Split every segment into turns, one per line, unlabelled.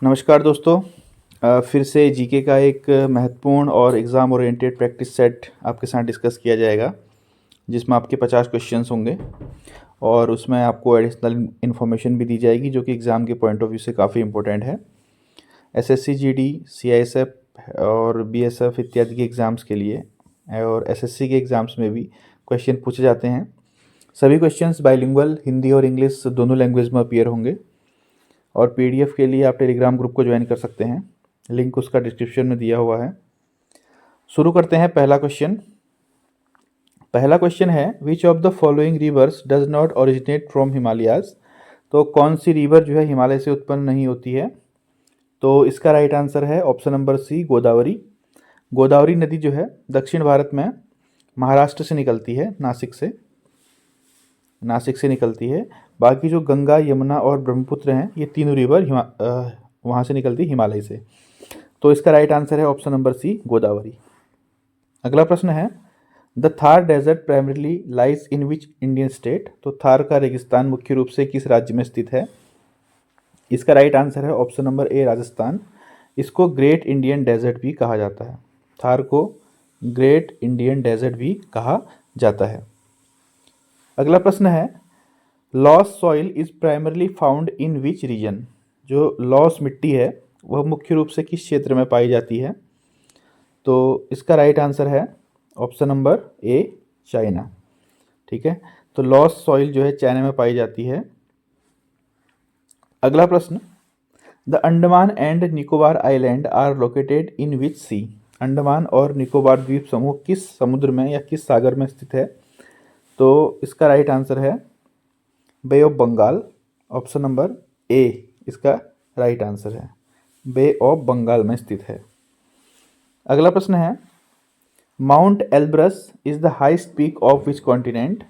नमस्कार दोस्तों। फिर से जीके का एक महत्वपूर्ण और एग्ज़ाम ओरिएंटेड प्रैक्टिस सेट आपके साथ डिस्कस किया जाएगा, जिसमें आपके 50 क्वेश्चंस होंगे और उसमें आपको एडिशनल इन्फॉर्मेशन भी दी जाएगी जो कि एग्ज़ाम के पॉइंट ऑफ व्यू से काफ़ी इंपॉर्टेंट है। एसएससी जीडी, सीआईएसएफ और बीएसएफ इत्यादि के एग्ज़ाम्स के लिए और एसएससी के एग्ज़ाम्स में भी क्वेश्चन पूछे जाते हैं। सभी क्वेश्चंस बाइलिंगुअल हिंदी और इंग्लिश दोनों लैंग्वेज में अपीयर होंगे और पीडीएफ के लिए आप टेलीग्राम ग्रुप को ज्वाइन कर सकते हैं, लिंक उसका डिस्क्रिप्शन में दिया हुआ है। शुरू करते हैं। पहला क्वेश्चन है which of the following rivers does not originate from Himalayas. तो कौन सी रिवर जो है हिमालय से उत्पन्न नहीं होती है? तो इसका राइट आंसर है option number C, Godavari. Godavari नदी जो है दक्षिण भारत में महाराष्ट्र से निकलती है, नासिक से निकलती है। बाकी जो गंगा, यमुना और ब्रह्मपुत्र हैं, ये तीनों रिवर वहाँ से निकलती है, हिमालय से। तो इसका राइट आंसर है ऑप्शन नंबर सी, गोदावरी। अगला प्रश्न है the Thar desert primarily lies in which Indian state. तो थार का रेगिस्तान मुख्य रूप से किस राज्य में स्थित है? इसका राइट आंसर है ऑप्शन नंबर ए, राजस्थान। इसको ग्रेट इंडियन डेजर्ट भी कहा जाता है। थार को ग्रेट इंडियन डेजर्ट भी कहा जाता है। अगला प्रश्न है loss soil is primarily found in which region. जो लॉस मिट्टी है वह मुख्य रूप से किस क्षेत्र में पाई जाती है? तो इसका राइट आंसर है ऑप्शन नंबर ए, चाइना। ठीक है, तो लॉस सॉइल जो है चाइना में पाई जाती है। अगला प्रश्न the Andaman and Nicobar island are located in which sea. Andaman और निकोबार द्वीप समूह किस समुद्र में या किस सागर में स्थित है? तो इसका राइट आंसर है bay of Bengal. Option number A इसका राइट आंसर है, बे ऑफ बंगाल में स्थित है। अगला प्रश्न है mount Elbrus is the highest peak of which continent.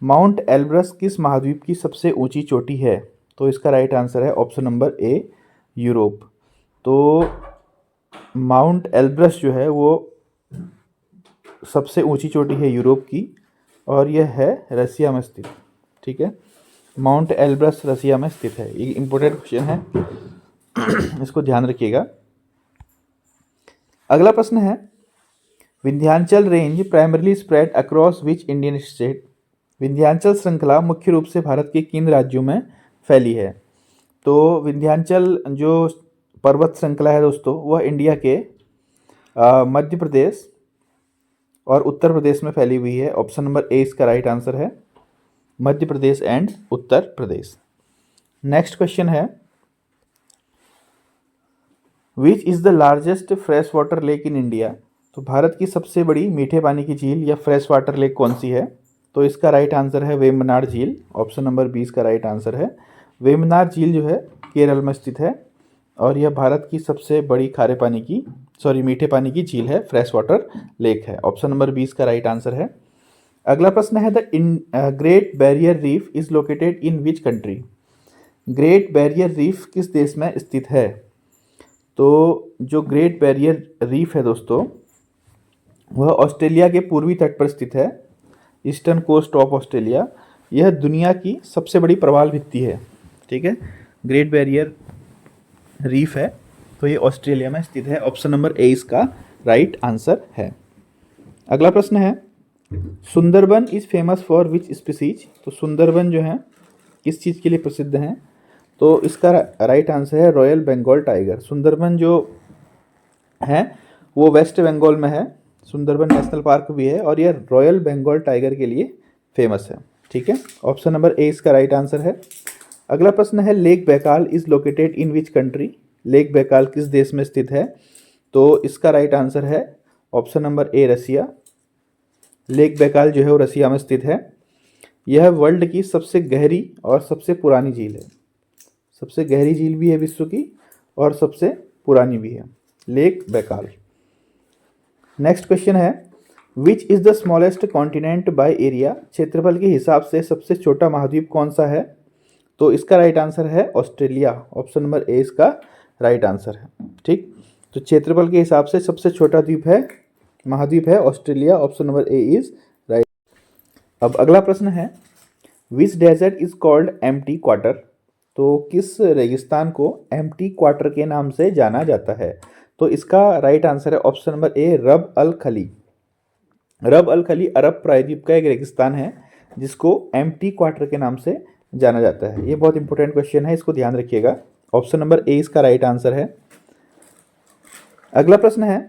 Mount Elbrus किस महाद्वीप की सबसे ऊंची चोटी है? तो इसका राइट आंसर है ऑप्शन नंबर ए, यूरोप। तो माउंट एल्ब्रस जो है वो सबसे ऊंची चोटी है यूरोप की और यह है रसिया में स्थित। ठीक है, माउंट एल्ब्रस रसिया में स्थित है। ये इंपॉर्टेंट क्वेश्चन है, इसको ध्यान रखिएगा। अगला प्रश्न है Vindhyachal range primarily spread across which Indian state. Vindhyachal श्रृंखला मुख्य रूप से भारत के किन राज्यों में फैली है? तो विंध्याचल जो पर्वत श्रृंखला है दोस्तों, वह इंडिया के मध्य प्रदेश और उत्तर प्रदेश में फैली हुई है। ऑप्शन नंबर ए इसका राइट आंसर है, Madhya Pradesh and Uttar Pradesh. Next question है which is the largest fresh water lake in India. तो भारत की सबसे बड़ी मीठे पानी की झील या फ्रेश वाटर लेक कौन सी है? तो इसका राइट आंसर है वेम्बनाड झील। ऑप्शन नंबर बी इसका राइट आंसर है। वेम्बनाड झील जो है केरल में स्थित है और यह भारत की सबसे बड़ी मीठे पानी की झील है, फ्रेश वाटर लेक है। ऑप्शन नंबर बी इसका राइट आंसर है। अगला प्रश्न है the great barrier reef is located in which country. Great barrier reef किस देश में स्थित है? तो जो ग्रेट बैरियर रीफ है दोस्तों, वह ऑस्ट्रेलिया के पूर्वी तट पर स्थित है, ईस्टर्न कोस्ट ऑफ ऑस्ट्रेलिया। यह दुनिया की सबसे बड़ी प्रवाल भित्ति है। ठीक है, ग्रेट बैरियर रीफ है तो ये ऑस्ट्रेलिया में स्थित है। ऑप्शन नंबर ए इसका राइट आंसर है। अगला प्रश्न है Sundarban is famous for which species. तो सुंदरबन जो है किस चीज़ के लिए प्रसिद्ध हैं? तो इसका राइट आंसर है रॉयल बंगाल टाइगर। सुंदरबन जो है वो वेस्ट बंगाल में है, सुंदरबन नेशनल पार्क भी है और यह रॉयल बंगाल टाइगर के लिए फेमस है। ठीक है, ऑप्शन नंबर ए इसका राइट आंसर है। अगला प्रश्न है lake Baikal is located in which country. Lake Baikal किस देश में स्थित है? तो इसका राइट आंसर है option number A, Russia. Lake Baikal जो है वो रसिया में स्थित है। यह वर्ल्ड की सबसे गहरी और सबसे पुरानी झील है। सबसे गहरी झील भी है विश्व की और सबसे पुरानी भी है, लेक बैकाल। नेक्स्ट क्वेश्चन है which is the smallest continent by area. क्षेत्रफल के हिसाब से सबसे छोटा महाद्वीप कौन सा है? तो इसका राइट आंसर है ऑस्ट्रेलिया। ऑप्शन नंबर ए इसका राइट आंसर है। ठीक, तो क्षेत्रफल के हिसाब से सबसे छोटा महाद्वीप है Australia. Option number A is right. अब अगला प्रश्न है which desert is called empty quarter. तो किस रेगिस्तान को एम्प्टी क्वार्टर के नाम से जाना जाता है? तो इसका राइट आंसर है ऑप्शन नंबर ए, रब अल खली। रब अल खली अरब प्रायद्वीप का एक रेगिस्तान है जिसको एम्प्टी क्वार्टर के नाम से जाना जाता है। ये बहुत इंपॉर्टेंट क्वेश्चन है, इसको ध्यान रखिएगा। ऑप्शन नंबर ए इसका राइट आंसर है। अगला प्रश्न है,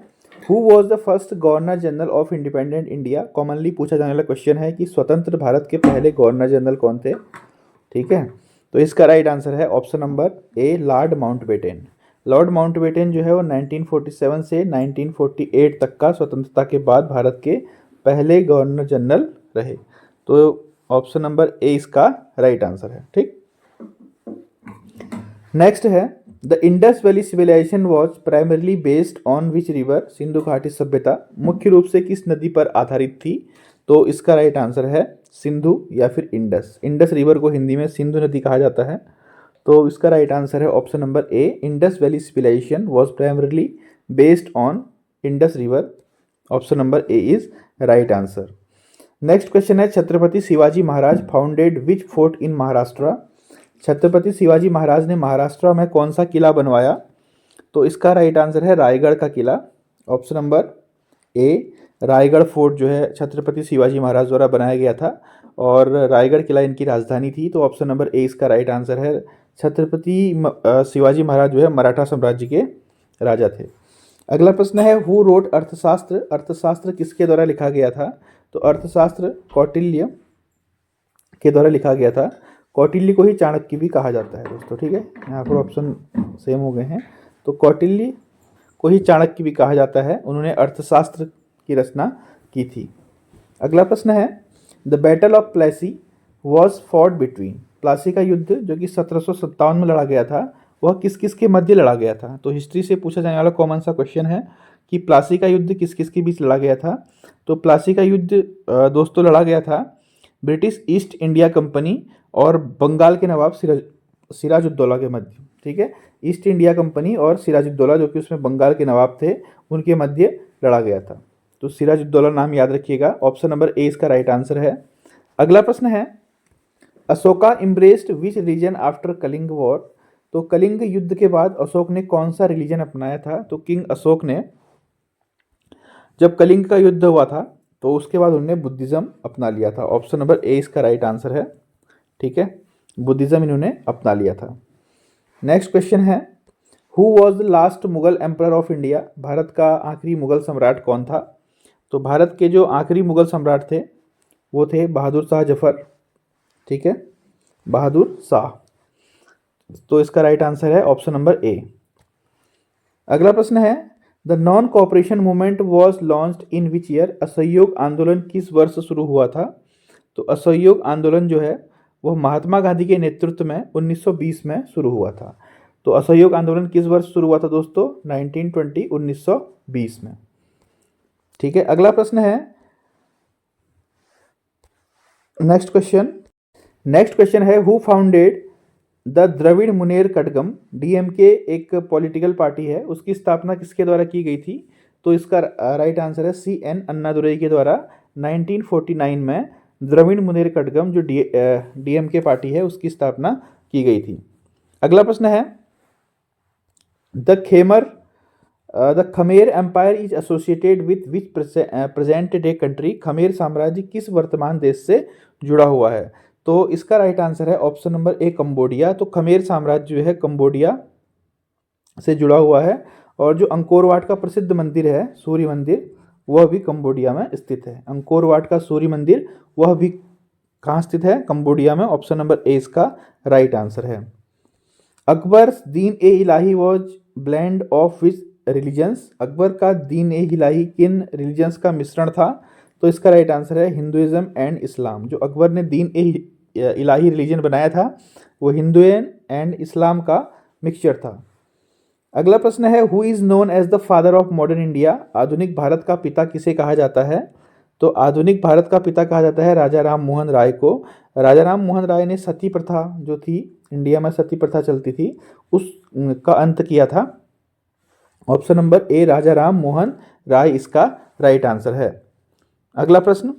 who was the first governor general of independent India? Commonly पूछा जाने वाला क्वेश्चन है कि स्वतंत्र भारत के पहले गवर्नर जनरल कौन थे? ठीक है, तो इसका राइट आंसर है ऑप्शन नंबर ए, लॉर्ड माउंटबेटन। लॉर्ड माउंटबेटन जो है वो 1947 से 1948 तक का स्वतंत्रता के बाद भारत के पहले गवर्नर जनरल रहे। तो ऑप्शन नंबर ए इसका राइट आंसर है। ठीक, नेक्स्ट है, the Indus valley civilization was primarily based on which river? Sindhu घाटी सभ्यता मुख्य रूप से किस नदी पर आधारित थी? तो इसका राइट आंसर है सिंधु या फिर इंडस। इंडस रिवर को हिंदी में सिंधु नदी कहा जाता है। तो इसका राइट आंसर है option number A, Indus valley civilization was primarily based on Indus river. Option number A is right answer. Next question है, Chhatrapati Shivaji Maharaj founded which fort in Maharashtra? Chhatrapati Shivaji Maharaj ने महाराष्ट्र में कौन सा किला बनवाया? तो इसका राइट आंसर है रायगढ़ का किला। Option number A, Raigad fort जो है छत्रपति शिवाजी महाराज द्वारा बनाया गया था और रायगढ़ किला इनकी राजधानी थी। तो ऑप्शन नंबर ए इसका राइट आंसर है। छत्रपति शिवाजी महाराज जो है मराठा साम्राज्य के राजा थे। अगला प्रश्न है, हु रोट अर्थशास्त्र? अर्थशास्त्र किसके द्वारा लिखा गया था? तो अर्थशास्त्र कौटिल्य के द्वारा लिखा गया था। कौटिल्य को ही चाणक्य भी कहा जाता है दोस्तों। ठीक है, यहाँ पर ऑप्शन सेम हो गए हैं। तो कौटिल्य को ही चाणक्य भी कहा जाता है, उन्होंने अर्थशास्त्र की रचना की थी। अगला प्रश्न है, the battle of Plassey was fought between? Plassey का युद्ध जो कि 1757 में लड़ा गया था, वह किस किस के मध्य लड़ा गया था? तो हिस्ट्री से पूछा जाने वाला कॉमन सा क्वेश्चन है कि प्लासी का युद्ध किस किस के बीच लड़ा गया था। तो प्लासी का युद्ध दोस्तों लड़ा गया था ब्रिटिश ईस्ट इंडिया कंपनी और बंगाल के नवाब सिराजुद्दौला के मध्य। ठीक है, ईस्ट इंडिया कंपनी और सिराजुद्दौला जो कि उसमें बंगाल के नवाब थे, उनके मध्य लड़ा गया था। तो सिराजुद्दौला नाम याद रखिएगा। ऑप्शन नंबर ए इसका राइट आंसर है। अगला प्रश्न है, Ashoka embraced which religion after Kalinga war? तो कलिंग युद्ध के बाद अशोक ने कौन सा रिलीजन अपनाया था? तो किंग अशोक ने जब कलिंग का युद्ध हुआ था तो उसके बाद उन्होंने बुद्धिज्म अपना लिया था। ऑप्शन नंबर ए इसका राइट आंसर है। ठीक है, बुद्धिज्म इन्होंने अपना लिया था। नेक्स्ट क्वेश्चन है, who was the last Mughal emperor of India? Bharat का आखिरी मुगल सम्राट कौन था? तो भारत के जो आखिरी मुगल सम्राट थे वो थे बहादुर शाह जफर। ठीक है, बहादुर शाह। तो इसका राइट आंसर है ऑप्शन नंबर ए। अगला प्रश्न है, the non cooperation movement was launched in which year? असहयोग आंदोलन किस वर्ष शुरू हुआ था? तो असहयोग आंदोलन जो है वह महात्मा गांधी के नेतृत्व में 1920 में शुरू हुआ था। तो असहयोग आंदोलन किस वर्ष शुरू हुआ था दोस्तों? 1920, 1920 में। ठीक है, अगला प्रश्न है, नेक्स्ट क्वेश्चन है, who founded the Dravida Munnetra Kazhagam? DMK एक पॉलिटिकल पार्टी है, उसकी स्थापना किसके द्वारा की गई थी? तो इसका राइट आंसर है CN अन्नादुरई के द्वारा 1949 में द्रविड़ मुनेर कड़गम जो डीएमके पार्टी है उसकी स्थापना की गई थी। अगला प्रश्न है, the Khmer empire is associated with which present day country? Khmer साम्राज्य किस वर्तमान देश से जुड़ा हुआ है? तो इसका राइट आंसर है ऑप्शन नंबर ए, कंबोडिया। तो खमेर साम्राज्य जो है कंबोडिया से जुड़ा हुआ है और जो अंकोर वाट का प्रसिद्ध मंदिर है, सूर्य मंदिर, वह भी कंबोडिया में स्थित है। अंकोर वाट का सूर्य मंदिर वह भी कहाँ स्थित है? कंबोडिया में। ऑप्शन नंबर ए इसका राइट आंसर है। Akbar Din e Ilahi was blend of which religions? Akbar का दीन ए इलाही किन रिलीजन्स का मिश्रण था? तो इसका राइट आंसर है हिंदुइज्म एंड इस्लाम। जो अकबर ने दीन ए इलाही रिलीजन बनाया था वो हिंदुइज्म एंड इस्लाम का मिक्सचर था। अगला प्रश्न है, who is known as the father of modern India? आधुनिक भारत का पिता किसे कहा जाता है? तो आधुनिक भारत का पिता कहा जाता है राजा राम मोहन राय को। राजा राम मोहन राय ने सती प्रथा जो थी, इंडिया में सती प्रथा चलती थी, उसका अंत किया था। ऑप्शन नंबर ए, राजा राम मोहन राय इसका राइट आंसर है। अगला प्रश्न,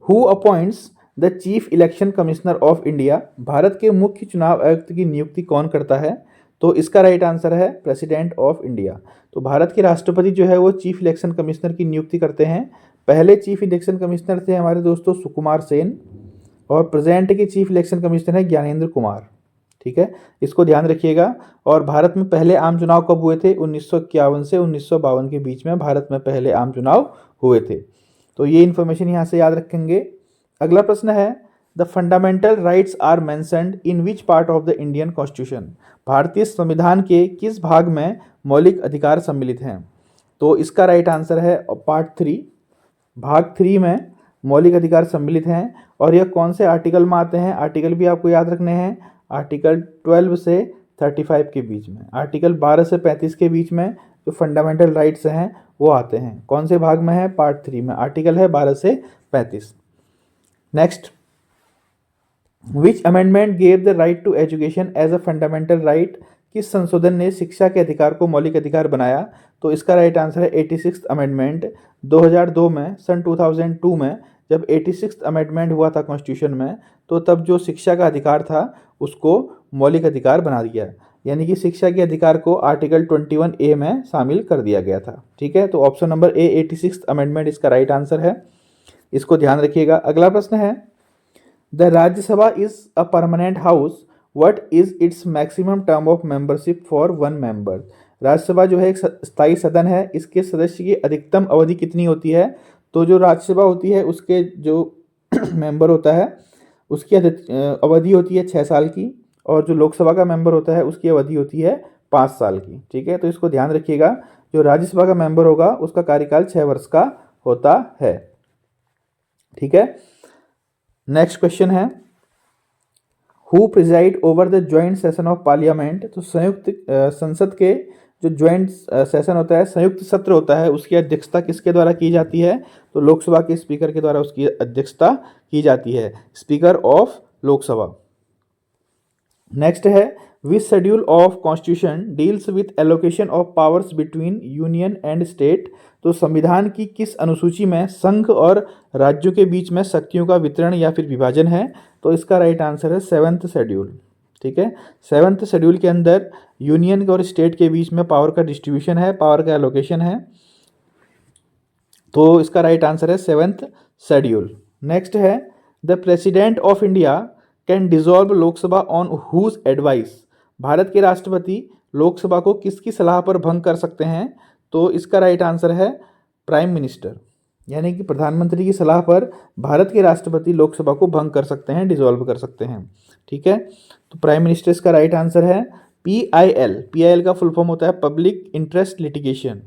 who appoints the chief election commissioner of India, भारत के मुख्य चुनाव आयुक्त की नियुक्ति कौन करता है? तो इसका राइट आंसर है प्रेसिडेंट ऑफ इंडिया। तो भारत के राष्ट्रपति जो है वो चीफ इलेक्शन कमिश्नर की नियुक्ति करते हैं। पहले चीफ इलेक्शन कमिश्नर थे हमारे दोस्तों सुकुमार सेन, और प्रेजेंट के चीफ इलेक्शन कमिश्नर है ज्ञानेंद्र कुमार। ठीक है, इसको ध्यान रखिएगा। और भारत में पहले आम चुनाव कब हुए थे? 1951 से 1952 के बीच में भारत में पहले आम चुनाव हुए थे। तो ये इन्फॉर्मेशन यहाँ से याद रखेंगे। अगला प्रश्न है, the fundamental rights are mentioned in which part of the Indian constitution, भारतीय संविधान के किस भाग में मौलिक अधिकार सम्मिलित हैं? तो इसका राइट आंसर है पार्ट 3, भाग 3 में मौलिक अधिकार सम्मिलित हैं। और यह कौन से आर्टिकल में आते हैं? आर्टिकल भी आपको याद रखने हैं, आर्टिकल 12 से 35 के बीच में, आर्टिकल 12 से 35 के बीच में जो फंडामेंटल राइट्स हैं वो आते हैं। कौन से भाग में है? पार्ट 3 में, आर्टिकल है 12 से 35। Next, which amendment gave the right to education as a fundamental right, किस संशोधन ने शिक्षा के अधिकार को मौलिक अधिकार बनाया? तो इसका राइट आंसर है 86th अमेंडमेंट। 2002 में, सन 2002 में जब 86th अमेंडमेंट हुआ था कॉन्स्टिट्यूशन में, तो तब जो शिक्षा का अधिकार था उसको मौलिक अधिकार बना दिया, यानी कि शिक्षा के अधिकार को आर्टिकल 21A में शामिल कर दिया गया था। ठीक है, तो ऑप्शन नंबर ए 86th अमेंडमेंट इसका राइट आंसर है, इसको ध्यान रखिएगा। अगला प्रश्न है, the Rajya Sabha is a permanent house, what is its maximum term of membership for one member, Rajya Sabha जो है एक स्थायी सदन है, इसके सदस्य की अधिकतम अवधि कितनी होती है? तो जो राज्यसभा होती है उसके जो मेंबर होता है उसकी अवधि होती है 6 साल की, और जो लोकसभा का मेंबर होता है उसकी अवधि होती है 5 साल की। ठीक है, तो इसको ध्यान रखिएगा, जो राज्यसभा का मेंबर होगा उसका कार्यकाल 6 वर्ष का होता है। ठीक है, नेक्स्ट क्वेश्चन है, who preside over the joint session of parliament, तो संयुक्त संसद के जो ज्वाइंट सेशन होता है, संयुक्त सत्र होता है, उसकी अध्यक्षता किसके द्वारा की जाती है? तो लोकसभा के स्पीकर के द्वारा उसकी अध्यक्षता की जाती है, स्पीकर ऑफ लोकसभा। नेक्स्ट है, which schedule of constitution deals with allocation of powers between union and state, तो संविधान की किस अनुसूची में संघ और राज्यों के बीच में शक्तियों का वितरण या फिर विभाजन है? तो इसका राइट आंसर है 7th शेड्यूल। ठीक है, 7th शेड्यूल के अंदर यूनियन और स्टेट के बीच में पावर का डिस्ट्रीब्यूशन है, पावर का एलोकेशन है, तो इसका राइट आंसर है 7th शेड्यूल। नेक्स्ट है, the president of India can dissolve Lok Sabha on whose advice, भारत के राष्ट्रपति लोकसभा को किसकी सलाह पर भंग कर सकते हैं? तो इसका राइट आंसर है प्राइम मिनिस्टर, यानी कि प्रधानमंत्री की सलाह पर भारत के राष्ट्रपति लोकसभा को भंग कर सकते हैं, डिसॉल्व कर सकते हैं। ठीक है, तो प्राइम मिनिस्टर इसका राइट आंसर है। PIL का फुल फॉर्म होता है पब्लिक इंटरेस्ट लिटिगेशन।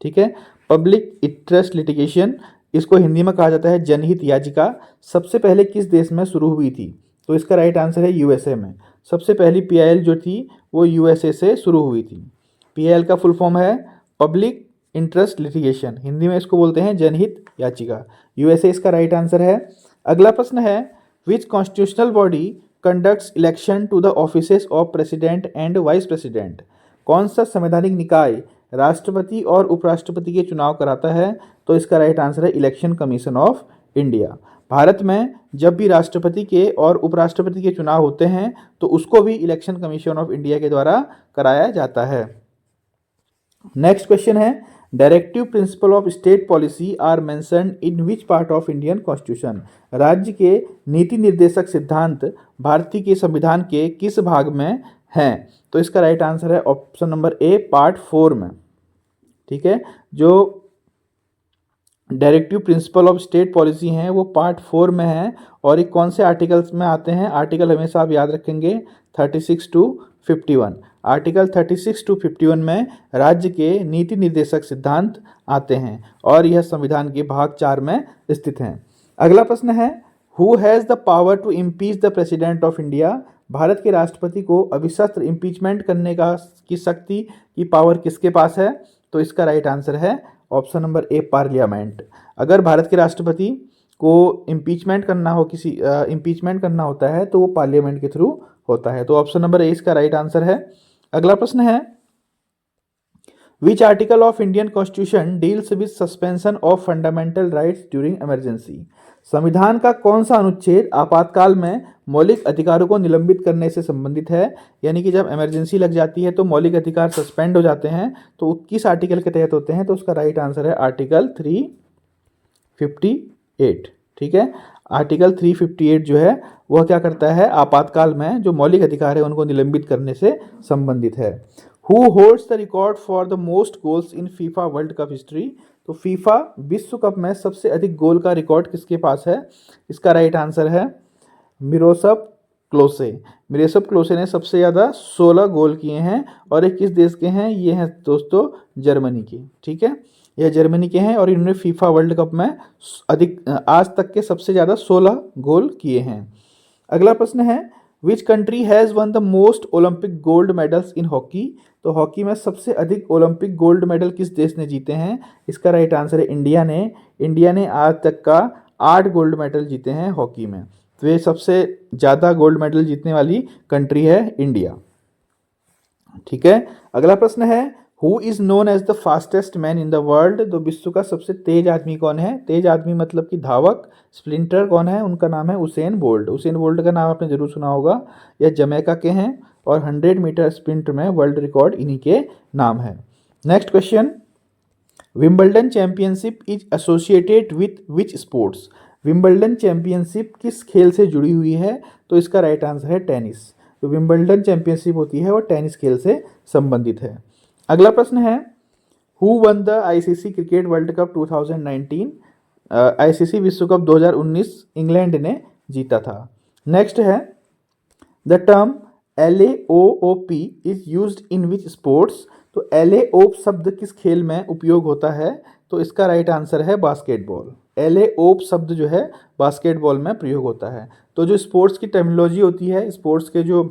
ठीक है, पब्लिक इंटरेस्ट लिटिगेशन, इसको हिंदी में कहा जाता है जनहित याचिका। सबसे पहले किस देश में शुरू हुई थी? तो इसका राइट आंसर है USA में। सबसे पहली PIL जो थी वो USA से शुरू हुई थी। PIL का फुल फॉर्म है पब्लिक इंटरेस्ट लिटिगेशन, हिंदी में इसको बोलते हैं जनहित याचिका। USA इसका राइट आंसर है। अगला प्रश्न है, which constitutional body conducts election to the offices of president and vice president, कौन सा संवैधानिक निकाय राष्ट्रपति और उपराष्ट्रपति के चुनाव कराता है? तो इसका राइट आंसर है election commission of India. Bharat में जब भी राष्ट्रपति के और उपराष्ट्रपति के चुनाव होते हैं तो उसको भी इलेक्शन कमीशन ऑफ इंडिया के द्वारा कराया जाता है। नेक्स्ट क्वेश्चन है, directive principle of state policy are mentioned in which part of Indian constitution, राज्य के नीति निर्देशक सिद्धांत भारतीय के संविधान के किस भाग में हैं? तो इसका राइट आंसर है ऑप्शन नंबर ए पार्ट 4 में। ठीक है, जो directive principle of state policy हैं वो पार्ट 4 में है, और ये कौन से आर्टिकल्स में आते हैं? आर्टिकल हमेशा आप याद रखेंगे 36 to 51। आर्टिकल 36 to 51 में राज्य के नीति निर्देशक सिद्धांत आते हैं, और यह संविधान के भाग 4 में स्थित हैं। अगला प्रश्न है, who has the power to impeach the president of India, भारत के राष्ट्रपति को अभिशस्त्र इम्पीचमेंट करने की शक्ति की पावर किसके पास है? तो इसका राइट आंसर है ऑप्शन नंबर ए पार्लियामेंट। अगर भारत के राष्ट्रपति को इम्पीचमेंट करना हो, किसी इम्पीचमेंट करना होता है तो वो पार्लियामेंट के थ्रू होता है, तो ऑप्शन नंबर ए इसका राइट आंसर है। अगला प्रश्न है, which article of Indian constitution deals with suspension of fundamental rights during emergency. संविधान का कौन सा अनुच्छेद आपातकाल में मौलिक अधिकारों को निलंबित करने से संबंधित है? यानी कि जब इमरजेंसी लग जाती है तो मौलिक अधिकार सस्पेंड हो जाते हैं, तो किस आर्टिकल के तहत होते हैं? तो उसका राइट आंसर है आर्टिकल 358। ठीक है, आर्टिकल 358 जो है वह क्या करता है, आपातकाल में जो मौलिक अधिकार है उनको निलंबित करने से संबंधित है। Who holds the record for the most goals in FIFA world cup history? तो फीफा विश्व कप में सबसे अधिक गोल का रिकॉर्ड किसके पास है? इसका राइट आंसर है मिरोस्लाव क्लोसे। मिरोस्लाव क्लोसे ने सबसे ज़्यादा 16 गोल किए हैं, और ये किस देश के हैं? ये हैं दोस्तों जर्मनी के। ठीक है, यह जर्मनी के हैं और इन्होंने फीफा वर्ल्ड कप में आज तक के सबसे ज़्यादा 16 गोल किए हैं। अगला प्रश्न है which country has one the most Olympic gold medals in hockey? तो हॉकी में सबसे अधिक ओलंपिक गोल्ड मेडल किस देश ने जीते हैं? इसका राइट आंसर है इंडिया ने। इंडिया ने आज तक का 8 गोल्ड मेडल जीते हैं हॉकी में, तो ये सबसे ज़्यादा गोल्ड मेडल जीतने वाली कंट्री है इंडिया। ठीक है, अगला प्रश्न है who is known as the fastest man in the world? तो विश्व का सबसे तेज आदमी कौन है? तेज आदमी मतलब कि धावक, स्प्रिंटर कौन है? उनका नाम है उसेन बोल्ट। उसेन बोल्ट का नाम आपने जरूर सुना होगा। यह जमैका के हैं और 100 मीटर स्प्रिंट में वर्ल्ड रिकॉर्ड इन्हीं के नाम है। Next question, Wimbledon championship is associated with which sports? Wimbledon championship किस खेल से जुड़ी हुई है? तो इसका राइट आंसर है टेनिस। तो विंबलडन चैंपियनशिप होती है वो टेनिस खेल से संबंधित है। अगला प्रश्न है who won the ICC cricket world cup 2019? ICC विश्व कप 2019 इंग्लैंड ने जीता था। नेक्स्ट है the term LAOOP is used in which sports? तो LAOP शब्द किस खेल में उपयोग होता है? तो इसका राइट आंसर है बास्केटबॉल। LAOP शब्द जो है बास्केटबॉल में प्रयोग होता है। तो जो स्पोर्ट्स की टर्मिनोलॉजी होती है, स्पोर्ट्स के जो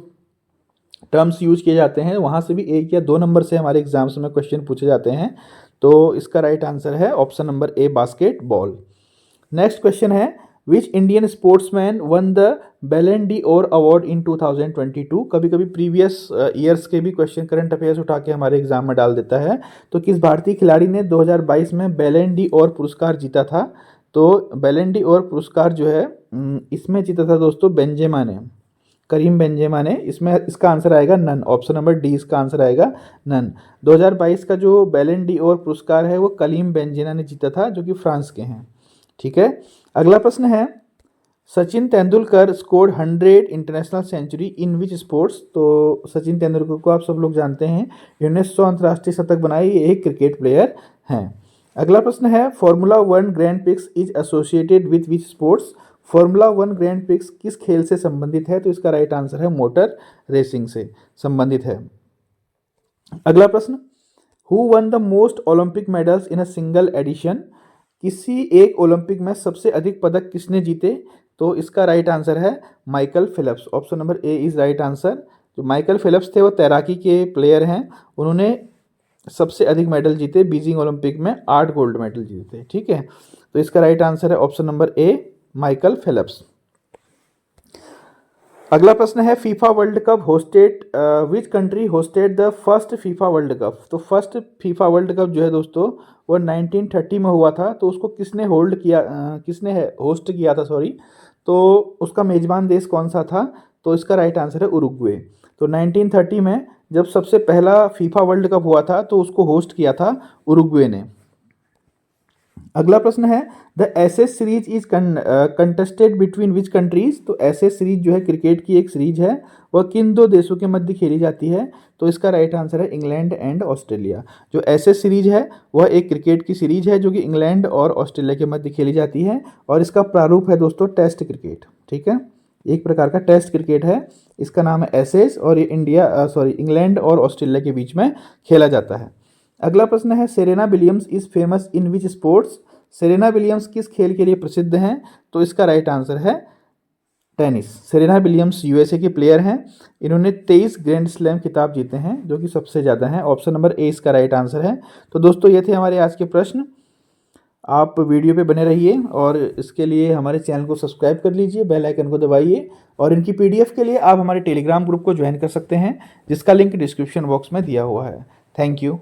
टर्म्स यूज किए जाते हैं, वहाँ से भी 1 या 2 नंबर से हमारे एग्जाम्स में क्वेश्चन पूछे जाते हैं। तो इसका राइट आंसर है option number A basketball. Next question है which Indian sportsman won the Ballon d'Or award in 2022? कभी कभी प्रीवियस ईयर्स के भी क्वेश्चन करंट अफेयर्स उठा के हमारे एग्जाम में डाल देता है। तो किस भारतीय खिलाड़ी ने 2022 में बैलन डी ओर पुरस्कार जीता था? तो बैलन डी ओर पुरस्कार जो है इसमें जीता था दोस्तों बेंजेमा ने, करीम बेंजेमा ने। इसमें इसका आंसर आएगा नन, ऑप्शन नंबर डी इसका आंसर आएगा नन। 2022 का जो बैलन डी ओर पुरस्कार है वो करीम बेंजेमा ने जीता था, जो कि फ्रांस के हैं। ठीक है, अगला प्रश्न है Sachin Tendulkar scored 100 international century in which sports? तो सचिन तेंदुलकर को आप सब लोग जानते हैं, इन्होंने 100 अंतर्राष्ट्रीय शतक बनाई, ये एक क्रिकेट प्लेयर हैं। अगला प्रश्न है formula 1 grand prix is associated with which sports? Formula 1 grand prix किस खेल से संबंधित है? तो इसका राइट आंसर है मोटर रेसिंग से संबंधित है। अगला प्रश्न who won the most Olympic medals in a single edition? किसी एक ओलंपिक में सबसे अधिक पदक किसने जीते? तो इसका राइट आंसर है Michael Phelps. Option number A is right answer. जो माइकल फिलिप्स थे वो तैराकी के प्लेयर हैं, उन्होंने सबसे अधिक मेडल जीते, बीजिंग ओलंपिक में 8 गोल्ड मेडल जीते। ठीक है, तो इसका राइट आंसर है option number A Michael Phelps. अगला प्रश्न है FIFA world cup hosted which country hosted the first FIFA world cup? तो फर्स्ट फीफा वर्ल्ड कप जो है दोस्तों वो 1930 में हुआ था। तो उसको किसने होस्ट किया था सॉरी, तो उसका मेजबान देश कौन सा था? तो इसका राइट आंसर है उरुग्वे। तो 1930 में जब सबसे पहला फीफा वर्ल्ड कप हुआ था तो उसको होस्ट किया था उरुग्वे ने। अगला प्रश्न है the Ashes series is contested between which countries? तो एसेस सीरीज जो है क्रिकेट की एक सीरीज है, वह किन 2 देशों के मध्य खेली जाती है? तो इसका राइट आंसर है इंग्लैंड एंड ऑस्ट्रेलिया। जो एसेस सीरीज है वह एक क्रिकेट की सीरीज है जो कि इंग्लैंड और ऑस्ट्रेलिया के मध्य खेली जाती है, और इसका प्रारूप है दोस्तों टेस्ट क्रिकेट। ठीक है, एक प्रकार का टेस्ट क्रिकेट है, इसका नाम है एसेस, और ये इंग्लैंड और ऑस्ट्रेलिया के बीच में खेला जाता है। अगला प्रश्न है Serena Williams is famous in which sports? Serena Williams किस खेल के लिए प्रसिद्ध हैं? तो इसका राइट आंसर है टेनिस। सेरेना विलियम्स यूएसए की प्लेयर हैं, इन्होंने 23 ग्रैंड स्लैम खिताब जीते हैं, जो कि सबसे ज़्यादा हैं। ऑप्शन नंबर ए इसका राइट आंसर है। तो दोस्तों ये थे हमारे आज के प्रश्न। आप वीडियो पे बने रहिए और इसके लिए हमारे चैनल को सब्सक्राइब कर लीजिए, बेल आइकन को दबाइए, और इनकी पीडीएफ के लिए आप हमारे टेलीग्राम ग्रुप को ज्वाइन कर सकते हैं, जिसका लिंक डिस्क्रिप्शन बॉक्स में दिया हुआ है। Thank you.